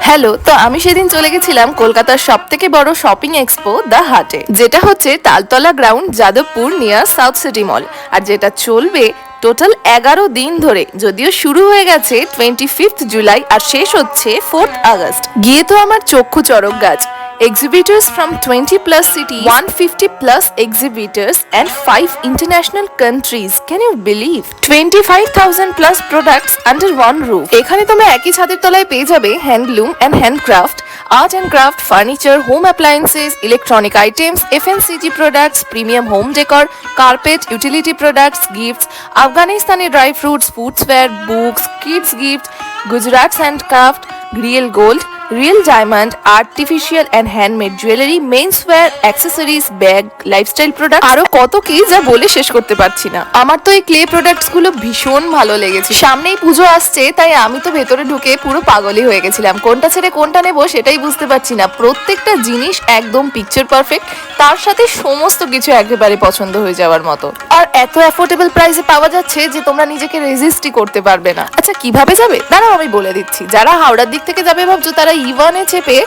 Hello, তো আমি সেদিন চলে গেছিলাম কলকাতার সবথেকে বড় শপিং এক্সপো দ্য হাটে, যেটা হচ্ছে Taltala ground, Jadavpur near south city mall, আর যেটা চলবে টোটাল 11 দিন ধরে। যদিও শুরু হয়ে গেছে 25th জুলাই আর শেষ হচ্ছে 4th আগস্ট। গিয়ে তো আমার চক্ষু চড়ক গাছ। Exhibitors from 20 plus cities, 150 plus exhibitors and 5 international countries. Can you believe? 25,000 plus products under one roof. এখানে তোমরা একই ছাদের তলায় পেয়ে যাবে handloom and handcraft, art and craft, furniture, home appliances, electronic items, FMCG products, premium home decor, carpet, utility products, gifts, আফগানিস্তানি dry fruits, footwear, books, kids gift, Gujarat's hand craft, real gold, real diamond, artificial and handmade jewellery, menswear, accessories, bag, lifestyle product, আরো কত কি যা বলে শেষ করতে পারছি না। আমার তো এই ক্লে প্রোডাক্টস গুলো ভীষণ ভালো লেগেছে। সামনেই পুজো আসছে, তাই আমি তো ভেতরে ঢুকে পুরো পাগলই হয়ে গেছিলাম। কোনটা ছেড়ে কোনটা নেবো সেটাই বুঝতে পারছি না। প্রত্যেকটা জিনিস একদম পিকচার পারফেক্ট, তার সাথে সমস্ত কিছু একেবারে পছন্দ হয়ে যাওয়ার মতো। আর এত অ্যাফোর্ডেবল প্রাইসে পাওয়া যাচ্ছে যে তোমরা নিজেকে রেজিস্টই করতে পারবে না। আচ্ছা, কিভাবে যাবে দাঁড়াও আমি বলে দিচ্ছি। যারা হাওড়ার দিক থেকে যাবে ভাবছো, তারা ইভানে চেপে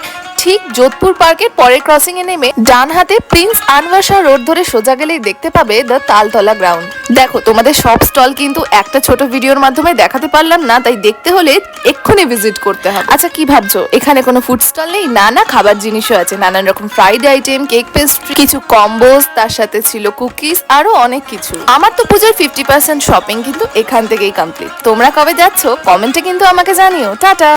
ঠিক যোধপুর পার্কের পরের ক্রসিং এ নেমে ডান হাতে প্রিন্স আনভার শাহ রোড ধরে সোজা গেলেই দেখতে পাবে দ্য তালতলা গ্রাউন্ড। দেখো, তোমাদের সব স্টল কিন্তু একটা ছোট ভিডিওর মাধ্যমে দেখাতে পারলাম না, তাই দেখতে হলে এক্ষুনি ভিজিট করতে হবে। আচ্ছা, কি ভাবছো এখানে কোনো ফুড স্টল নেই? না না, খাবার জিনিসও আছে, নানান রকম ফ্রাইড আইটেম, কেক, পেস্ট্রি, কিছু কম্বোস, তার সাথে ছিল কুকিজ, আরো অনেক কিছু। আমার তো পুজোর 50% শপিং কিন্তু এখান থেকেই কমপ্লিট। তোমরা কবে যাচ্ছো কমেন্টে কিন্তু আমাকে জানিও। টাটা।